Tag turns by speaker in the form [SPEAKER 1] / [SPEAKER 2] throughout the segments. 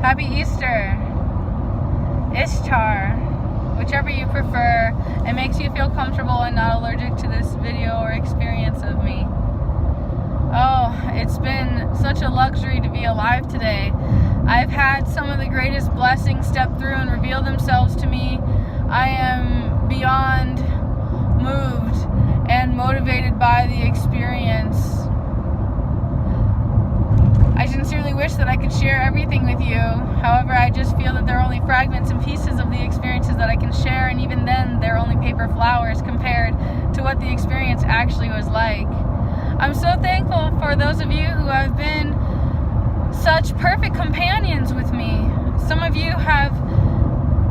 [SPEAKER 1] Happy Easter, Ishtar, whichever you prefer. It makes you feel comfortable and not allergic to this video or experience of me. Oh, it's been such a luxury to be alive today. I've had some of the greatest blessings step through and reveal themselves to me. I am beyond moved and motivated by the experience. I sincerely wish that I could share everything with you. However, I just feel that there are only fragments and pieces of the experiences that I can share, and even then, they're only paper flowers compared to what the experience actually was like. I'm so thankful for those of you who have been such perfect companions with me. Some of you have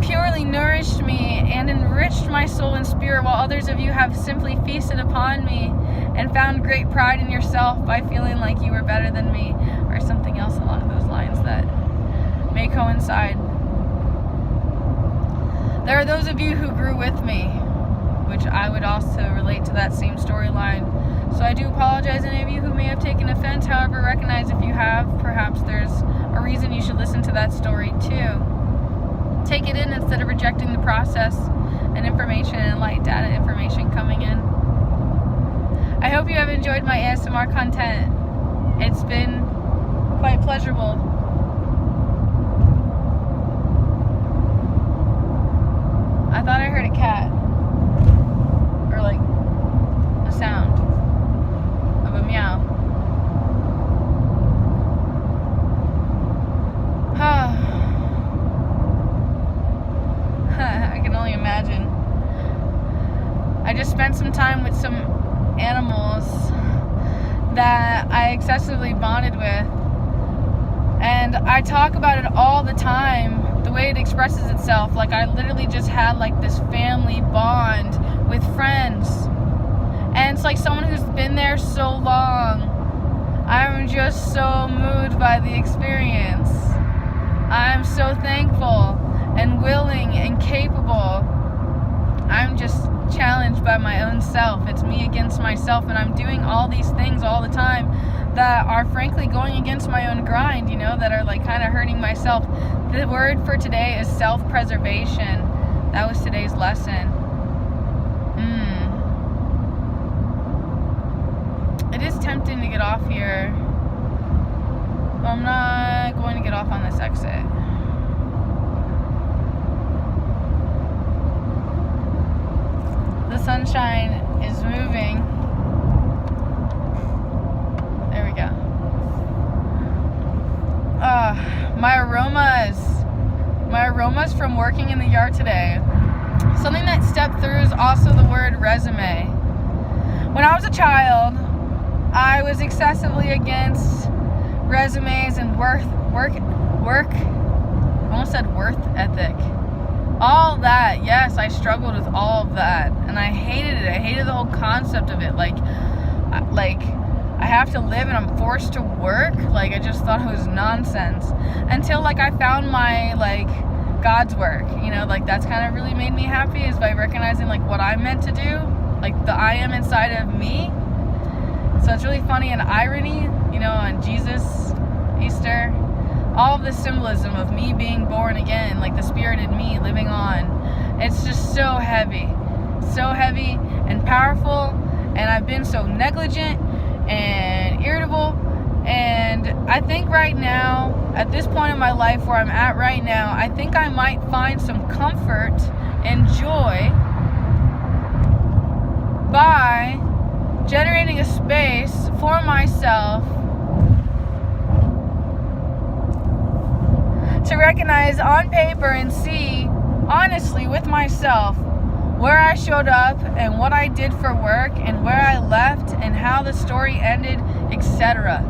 [SPEAKER 1] purely nourished me and enriched my soul and spirit, while others of you have simply feasted upon me and found great pride in yourself by feeling like you were better than me, or something else along those lines that may coincide. There are those of you who grew with me, which I would also relate to that same storyline. So I do apologize to any of you who may have taken offense. However, recognize if you have, perhaps there's a reason you should listen to that story too. Take it in instead of rejecting the process and information and light data information coming in. I hope you have enjoyed my ASMR content. It's been quite pleasurable. I thought I heard a cat. Or like a sound of a meow. I can only imagine. I just spent some time with some animals that I excessively bonded with, and I talk about it all the time, the way it expresses itself. Like, I literally just had like this family bond with friends, and it's like someone who's been there so long. I'm just so moved by the experience. I'm so thankful and willing and capable. I'm just challenged by my own self. It's me against myself, and I'm doing all these things all the time that are frankly going against my own grind, you know, that are like kind of hurting myself. The word for today is self-preservation. That was today's lesson. It is tempting to get off here, but I'm not going to get off on this exit. The sunshine is moving. There we go. My aromas from working in the yard today. Something that stepped through is also the word resume. When I was a child, I was excessively against resumes and work, I almost said worth ethic. All that, yes, I struggled with all of that, and I hated it. I hated the whole concept of it. Like I have to live and I'm forced to work. Like, I just thought it was nonsense until like I found my like God's work. You know, like that's kind of really made me happy, is by recognizing like what I'm meant to do, like the I am inside of me. So it's really funny, and irony, you know, on Jesus, Easter, all of the symbolism of me being born again, like the spirit in me living on. It's just so heavy and powerful, and I've been so negligent and irritable, and I think right now, at this point in my life where I'm at right now, I think I might find some comfort and joy by generating a space for myself to recognize on paper and see honestly with myself where I showed up and what I did for work and where I left and how the story ended, etc.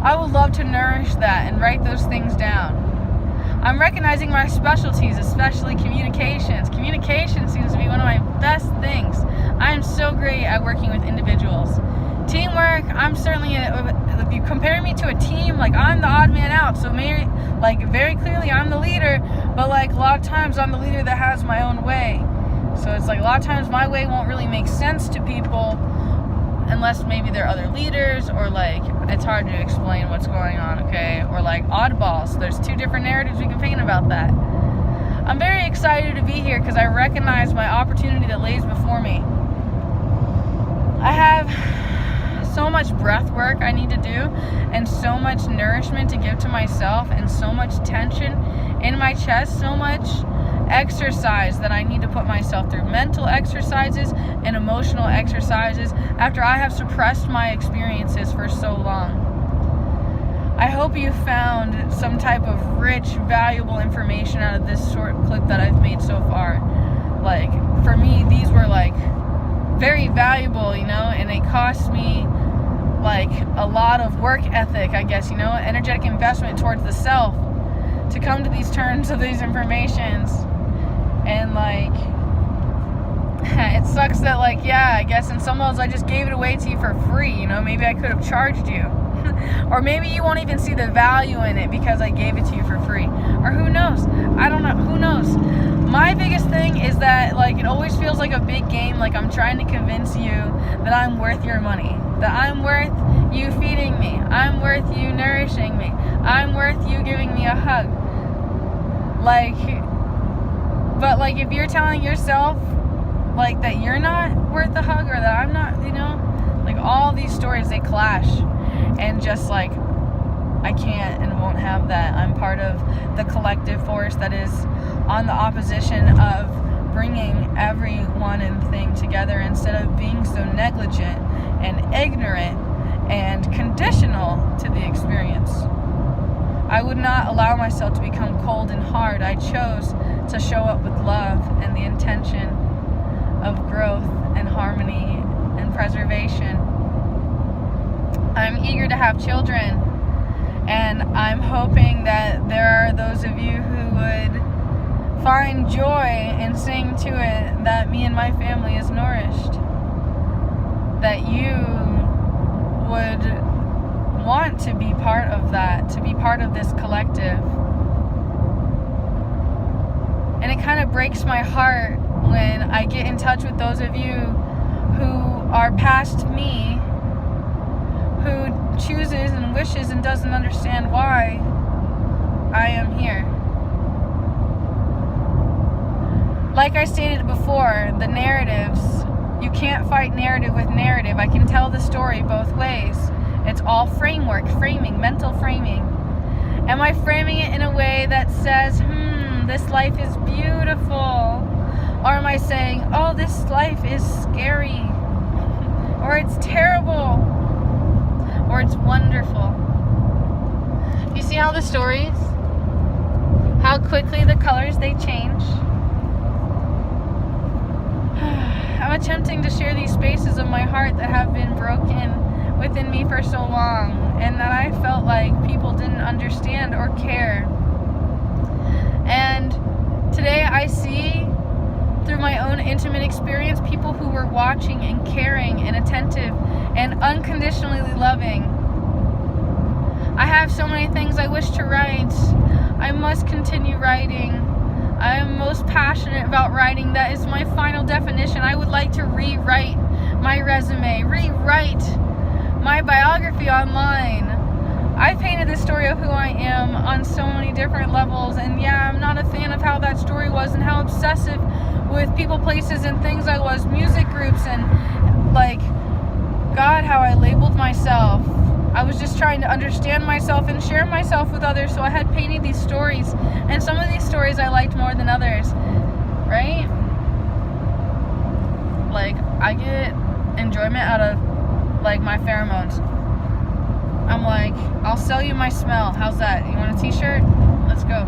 [SPEAKER 1] I would love to nourish that and write those things down. I'm recognizing my specialties, especially communications. Communication seems to be one of my best things. I am so great at working with individuals. Teamwork, I'm certainly, if you compare me to a team, like I'm the odd man out. So maybe, like very clearly I'm the leader, but like a lot of times I'm the leader that has my own way. So it's like a lot of times my way won't really make sense to people, unless maybe they're other leaders, or like it's hard to explain what's going on, okay? Or like oddballs. There's two different narratives we can paint about that. I'm very excited to be here because I recognize my opportunity that lays before me. I have so much breath work I need to do, and so much nourishment to give to myself, and so much tension in my chest, so much exercise that I need to put myself through, mental exercises and emotional exercises, after I have suppressed my experiences for so long. I hope you found some type of rich, valuable information out of this short clip that I've made so far. Like, for me, these were like very valuable, you know, and it cost me like a lot of work ethic, I guess, you know, energetic investment towards the self to come to these terms of these informations. And like, it sucks that like, yeah, I guess in some levels I just gave it away to you for free, you know. Maybe I could have charged you. Or maybe you won't even see the value in it because I gave it to you for free. Or who knows? I don't know. Who knows? My biggest thing is that like it always feels like a big game, like I'm trying to convince you that I'm worth your money, that I'm worth you feeding me, I'm worth you nourishing me, I'm worth you giving me a hug. Like, but like if you're telling yourself like that you're not worth a hug, or that I'm not, you know, like all these stories, they clash. And just like, I can't and won't have that. I'm part of the collective force that is on the opposition of bringing everyone and thing together, instead of being so negligent and ignorant and conditional to the experience. I would not allow myself to become cold and hard. I chose to show up with love and the intention of growth and harmony and preservation. I'm eager to have children, and I'm hoping that there are those of you who would find joy in seeing to it that me and my family is nourished, that you would want to be part of that, to be part of this collective. And it kind of breaks my heart when I get in touch with those of you who are past me, who chooses and wishes and doesn't understand why I am here. Like I stated before, the narratives, you can't fight narrative with narrative. I can tell the story both ways. It's all framework, framing, mental framing. Am I framing it in a way that says, this life is beautiful? Or am I saying, oh, this life is scary? Or it's terrible? Or it's wonderful? You see how the stories, how quickly the colors, they change? I'm attempting to share these spaces of my heart that have been broken within me for so long, and that I felt like people didn't understand or care. And today I see, through my own intimate experience, people who were watching and caring and attentive and unconditionally loving. I have so many things I wish to write. I must continue writing. I am most passionate about writing. That is my final definition. I would like to rewrite my resume, rewrite my biography online. I painted the story of who I am on so many different levels, and yeah, I'm not a fan of how that story was and how obsessive with people, places, and things I was, music groups, and like, God, how I labeled myself. I was just trying to understand myself and share myself with others, so I had painted these stories, and some of these stories I liked more than others, right? Like, I get enjoyment out of, like, my pheromones. I'm like, I'll sell you my smell. How's that? You want a t-shirt? Let's go.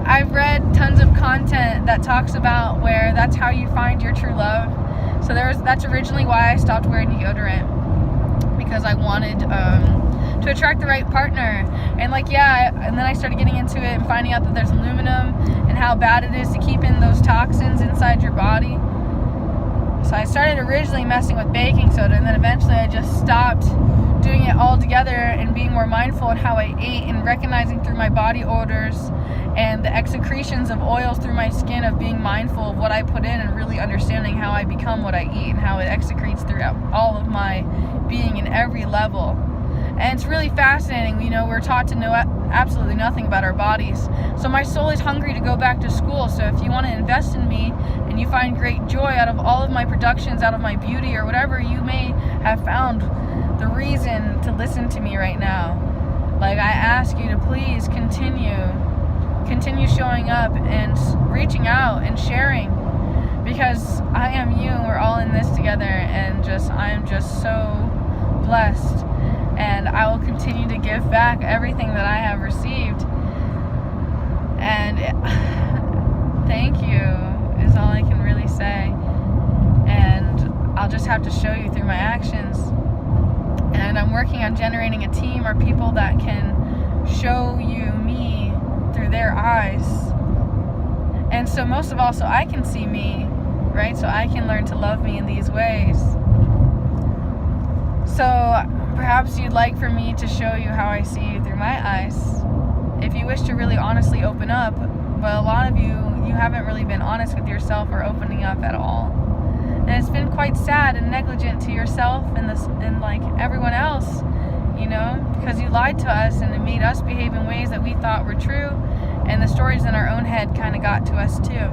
[SPEAKER 1] I've read tons of content that talks about where that's how you find your true love. So that's originally why I stopped wearing deodorant, because I wanted to attract the right partner. And like, yeah, and then I started getting into it and finding out that there's aluminum and how bad it is to keep in those toxins inside your body. So I started originally messing with baking soda, and then eventually I just stopped doing it all together and being more mindful in how I ate and recognizing through my body odors and the excretions of oils through my skin, of being mindful of what I put in and really understanding how I become what I eat and how it excretes throughout all of my being in every level. And it's really fascinating. You know, we're taught to know absolutely nothing about our bodies. So my soul is hungry to go back to school. So if you want to invest in me and you find great joy out of all of my productions, out of my beauty or whatever, you may have found the reason to listen to me right now. Like, I ask you to please continue showing up and reaching out and sharing, because I am you and we're all in this together, and I am just so blessed, and I will continue to give back everything that I have received. And thank you is all I can really say, and I'll just have to show you through my actions. And I'm working on generating a team or people that can show you me through their eyes. And so most of all, so I can see me, right? So I can learn to love me in these ways. So perhaps you'd like for me to show you how I see you through my eyes. If you wish to really honestly open up, but a lot of you haven't really been honest with yourself or opening up at all. And it's been quite sad and negligent to yourself and like everyone else, you know, because you lied to us and it made us behave in ways that we thought were true, and the stories in our own head kind of got to us too.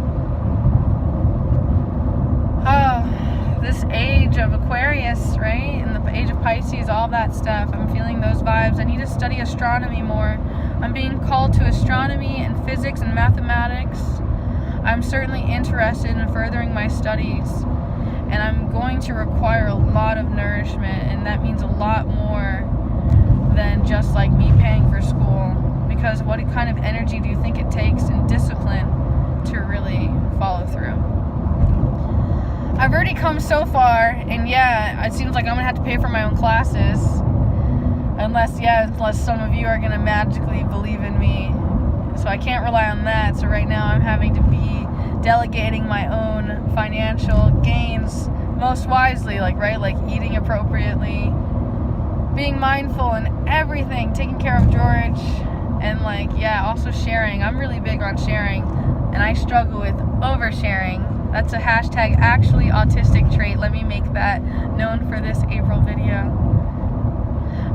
[SPEAKER 1] Oh, this age of Aquarius, right? And the age of Pisces, all that stuff. I'm feeling those vibes. I need to study astronomy more. I'm being called to astronomy and physics and mathematics. I'm certainly interested in furthering my studies. And I'm going to require a lot of nourishment, and that means a lot more than just like me paying for school. Because what kind of energy do you think it takes and discipline to really follow through? I've already come so far, and yeah, it seems like I'm gonna have to pay for my own classes. Unless some of you are gonna magically believe in me. So I can't rely on that. So right now I'm having to be delegating my own financial gains most wisely, like eating appropriately, being mindful in everything, taking care of George, and also sharing. I'm really big on sharing, and I struggle with oversharing. That's a hashtag actually autistic trait. Let me make that known for this April video.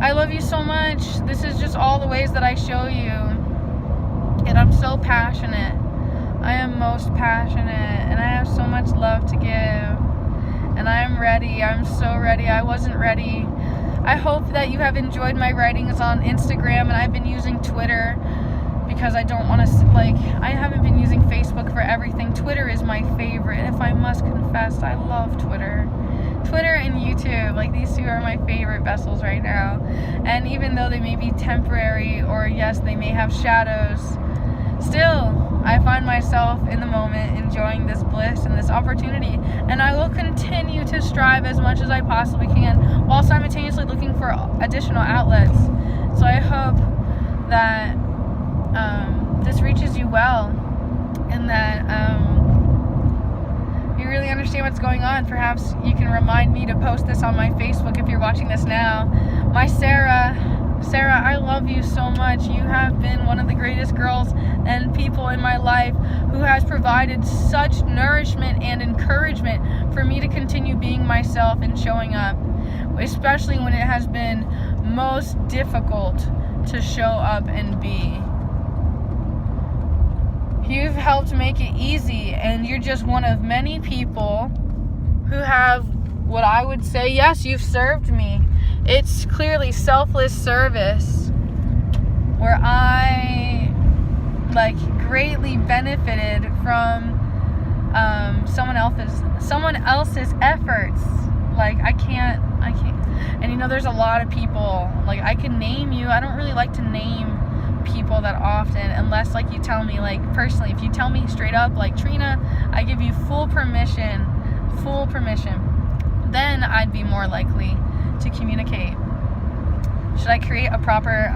[SPEAKER 1] I love you so much. This is just all the ways that I show you, and I'm so passionate. I am most passionate, and I have so much love to give, and I'm ready. I'm so ready. I wasn't ready. I hope that you have enjoyed my writings on Instagram, and I've been using Twitter because I don't want to, I haven't been using Facebook for everything. Twitter is my favorite. If I must confess, I love Twitter. Twitter and YouTube, these two are my favorite vessels right now. And even though they may be temporary, or yes, they may have shadows, still, I find myself in the moment enjoying this bliss and this opportunity, and I will continue to strive as much as I possibly can while simultaneously looking for additional outlets. So I hope that this reaches you well, and that you really understand what's going on. Perhaps you can remind me to post this on my Facebook if you're watching this now. My Sarah, I love you so much. You have been one of the greatest girls and people in my life who has provided such nourishment and encouragement for me to continue being myself and showing up, especially when it has been most difficult to show up and be. You've helped make it easy, and you're just one of many people who have what I would say, yes, you've served me. It's clearly selfless service where I greatly benefited from someone else's efforts. I can't, and there's a lot of people, I can name you. I don't really like to name people that often, unless you tell me personally. If you tell me straight up, Trina, I give you full permission, then I'd be more likely to communicate. Should I create a proper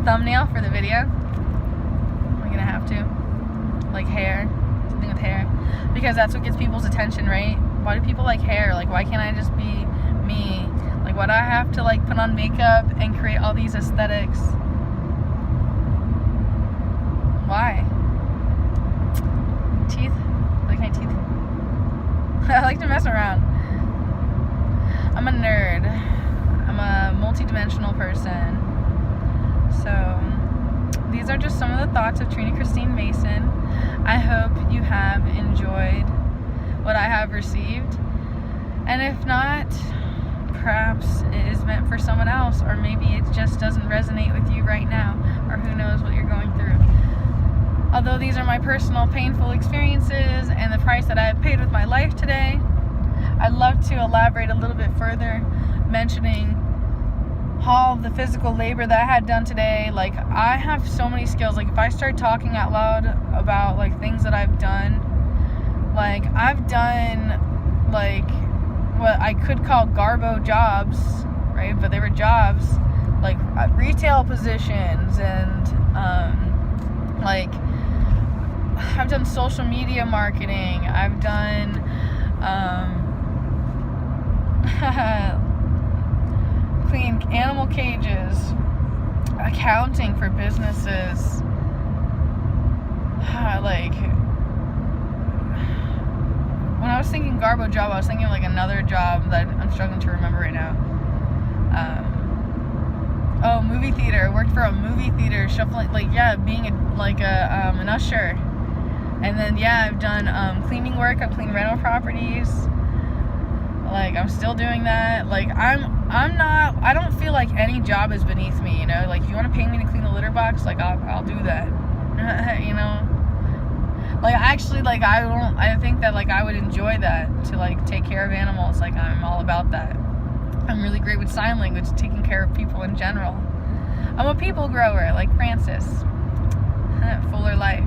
[SPEAKER 1] thumbnail for the video? I'm gonna have to, hair, something with hair, because that's what gets people's attention, right? Why do people like hair? Why can't I just be me? why do I have to like put on makeup and create all these aesthetics? Why? Teeth? Like my teeth? I like to mess around. I'm a nerd. I'm a multi-dimensional person. So these are just some of the thoughts of Trina Christine Mason. I hope you have enjoyed what I have received. And if not, perhaps it is meant for someone else, or maybe it just doesn't resonate with you right now, or who knows what you're going through. Although these are my personal painful experiences and the price that I have paid with my life today, I'd love to elaborate a little bit further, mentioning all of the physical labor that I had done today. Like, I have so many skills. Like, if I start talking out loud about like things that I've done, like I've done like what I could call garbo jobs, right? But they were jobs like retail positions, and like I've done social media marketing. I've done clean animal cages, accounting for businesses. Like, when I was thinking garbo job, I was thinking of like another job that I'm struggling to remember right now. Movie theater. I worked for a movie theater, shuffling, like, yeah, being an usher. And then, yeah, I've done cleaning work. I've cleaned rental properties. Like, I'm still doing that. Like, I don't feel like any job is beneath me, you know? Like, if you want to pay me to clean the litter box, like, I'll do that. You know? Like, actually, like, I think that, like, I would enjoy that, to, like, take care of animals. Like, I'm all about that. I'm really great with sign language, taking care of people in general. I'm a people grower, like Francis. Fuller life.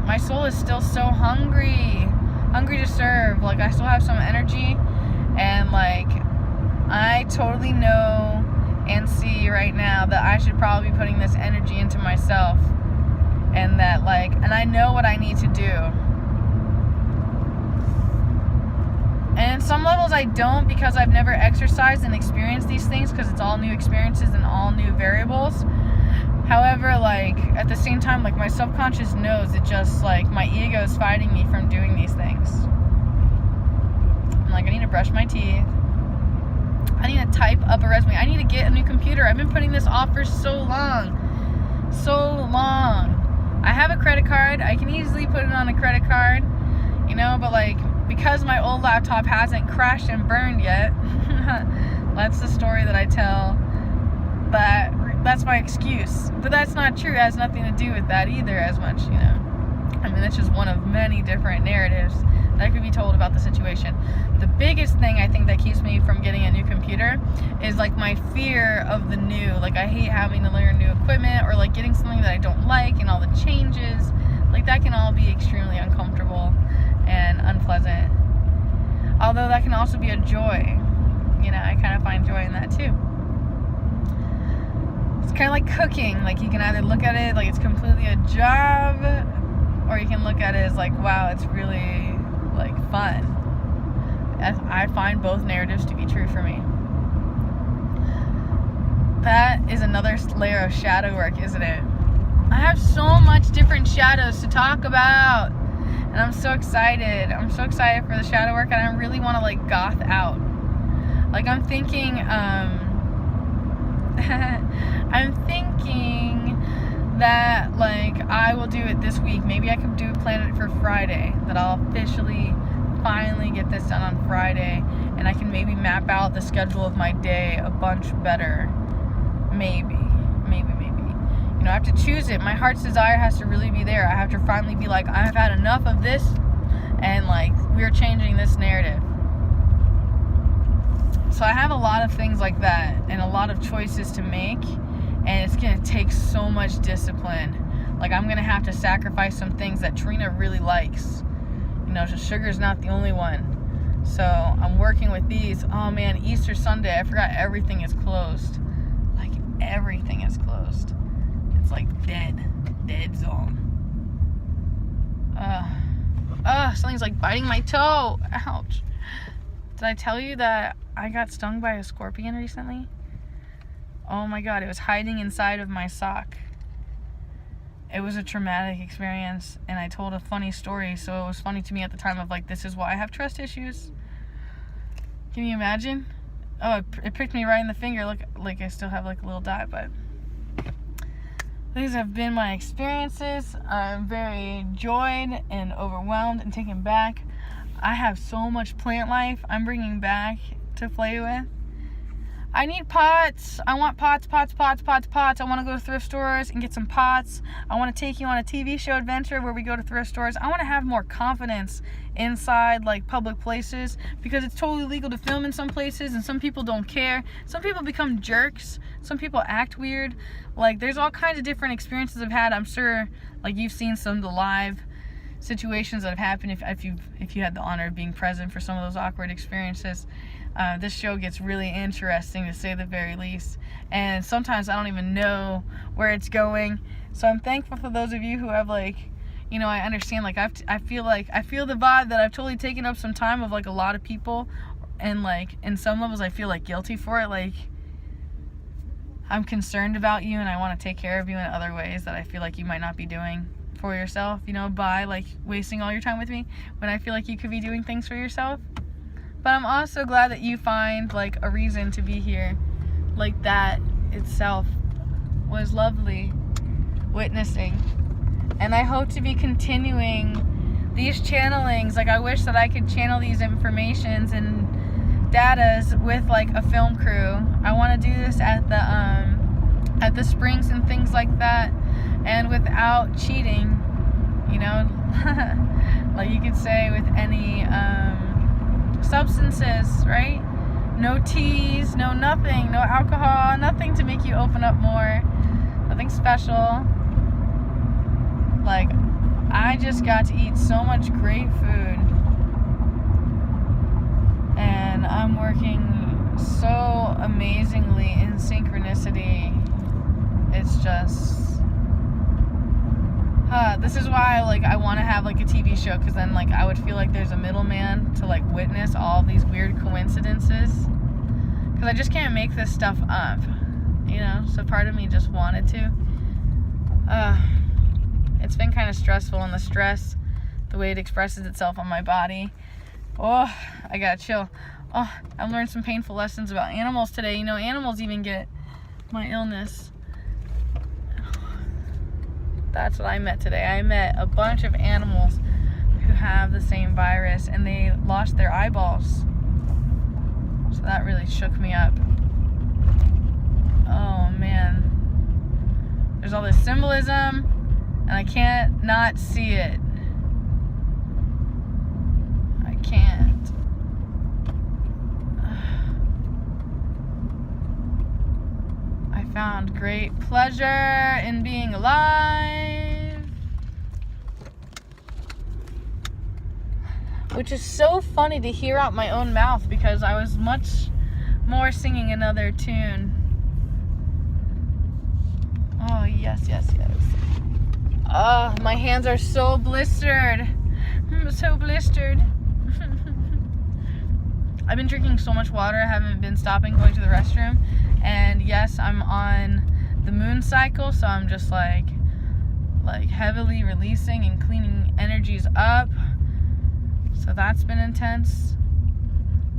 [SPEAKER 1] My soul is still so hungry to serve. Like, I still have some energy, and like I totally know and see right now that I should probably be putting this energy into myself, and that and I know what I need to do. And in some levels I don't, because I've never exercised and experienced these things, because it's all new experiences and all new variables. However, like, at the same time, like, my subconscious knows it, just like my ego is fighting me from doing these things. I'm like, I need to brush my teeth. I need to type up a resume. I need to get a new computer. I've been putting this off for so long. I have a credit card. I can easily put it on a credit card, you know, but like, because my old laptop hasn't crashed and burned yet, that's the story that I tell, that's my excuse. But that's not true. It has nothing to do with that either as much, you know. I mean, that's just one of many different narratives that could be told about the situation. The biggest thing I think that keeps me from getting a new computer is like my fear of the new. Like, I hate having to learn new equipment, or like getting something that I don't like and all the changes. Like, that can all be extremely uncomfortable and unpleasant. Although that can also be a joy. You know, I kind of find joy in that too. It's kind of like cooking. Like, you can either look at it like it's completely a job, or you can look at it as like, wow, it's really like fun. I find both narratives to be true for me. That is another layer of shadow work, isn't it? I have so much different shadows to talk about, and I'm so excited. I'm so excited for the shadow work, and I really want to like goth out. Like, I'm thinking that like I will do it this week. Maybe I could plan it for Friday, that I'll officially finally get this done on Friday, and I can maybe map out the schedule of my day a bunch better. Maybe. You know, I have to choose it. My heart's desire has to really be there. I have to finally be like, I've had enough of this, and like, we're changing this narrative. So I have a lot of things like that, and a lot of choices to make, and it's going to take so much discipline. Like, I'm going to have to sacrifice some things that Trina really likes. You know, sugar's not the only one. So I'm working with these. Oh man, Easter Sunday, I forgot everything is closed. Like, everything is closed. It's like dead zone. Something's like biting my toe. Ouch. Did I tell you that I got stung by a scorpion recently? Oh my god, it was hiding inside of my sock. It was a traumatic experience, and I told a funny story, so it was funny to me at the time of like, this is why I have trust issues. Can you imagine? Oh, it pricked me right in the finger. Look, like I still have like a little dot, but these have been my experiences. I'm very joyed and overwhelmed and taken back. I have so much plant life I'm bringing back to play with. I need pots. I want pots. I want to go to thrift stores and get some pots. I want to take you on a TV show adventure where we go to thrift stores. I want to have more confidence inside like public places, because it's totally legal to film in some places and some people don't care. Some people become jerks. Some people act weird. Like, there's all kinds of different experiences I've had. I'm sure like you've seen some of the live situations that have happened if you had the honor of being present for some of those awkward experiences. This show gets really interesting, to say the very least, and sometimes I don't even know where it's going. So I'm thankful for those of you who have like, you know, I understand, like I feel the vibe that I've totally taken up some time of like a lot of people, and like in some levels I feel like guilty for it. Like, I'm concerned about you and I want to take care of you in other ways that I feel like you might not be doing for yourself, you know, by like wasting all your time with me when I feel like you could be doing things for yourself. But I'm also glad that you find like a reason to be here. Like, that itself was lovely witnessing. And I hope to be continuing these channelings. Like, I wish that I could channel these informations and datas with like a film crew. I want to do this at the springs and things like that, and without cheating, you know. Like you could say with any substances, right? No teas, no nothing, no alcohol, nothing to make you open up more, nothing special. Like, I just got to eat so much great food, and I'm working so amazingly in synchronicity. It's just this is why like I want to have like a TV show, because then like I would feel like there's a middleman to like witness all these weird coincidences, because I just can't make this stuff up, you know. So part of me just wanted to. It's been kind of stressful, and the stress, the way it expresses itself on my body, oh, I gotta chill. Oh, I've learned some painful lessons about animals today. You know, animals even get my illness. That's what I met today. I met a bunch of animals who have the same virus, and they lost their eyeballs. So that really shook me up. Oh man. There's all this symbolism, and I can't not see it. I can't. I found great pleasure in being alive, which is so funny to hear out my own mouth, because I was much more singing another tune. Oh, yes. My hands are so blistered. I'm so blistered. I've been drinking so much water, I haven't been stopping going to the restroom. And yes, I'm on the moon cycle, so I'm just like heavily releasing and cleaning energies up. So that's been intense.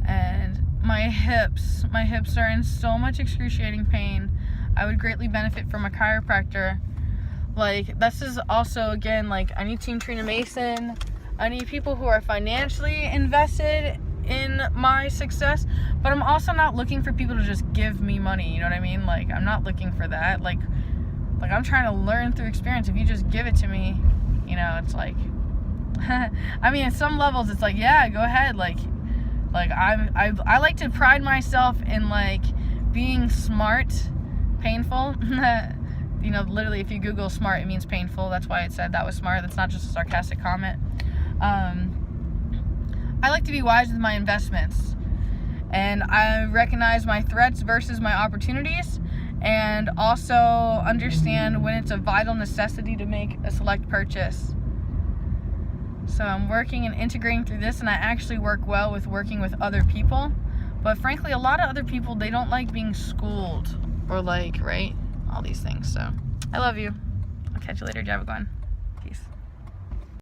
[SPEAKER 1] And my hips are in so much excruciating pain. I would greatly benefit from a chiropractor. Like, this is also, again, like, I need Team Trina Mason. I need people who are financially invested in my success, but I'm also not looking for people to just give me money, you know what I mean? Like, I'm not looking for that. Like I'm trying to learn through experience. If you just give it to me, you know, it's like I mean, at some levels it's like, yeah, go ahead. Like I like to pride myself in like being smart, painful. You know, literally, if you Google smart, it means painful. That's why it said that was smart. That's not just a sarcastic comment. I like to be wise with my investments, and I recognize my threats versus my opportunities, and also understand when it's a vital necessity to make a select purchase. So I'm working and integrating through this, and I actually work well with working with other people. But frankly, a lot of other people, they don't like being schooled or like, right? All these things. So I love you. I'll catch you later. Have a good one. Peace.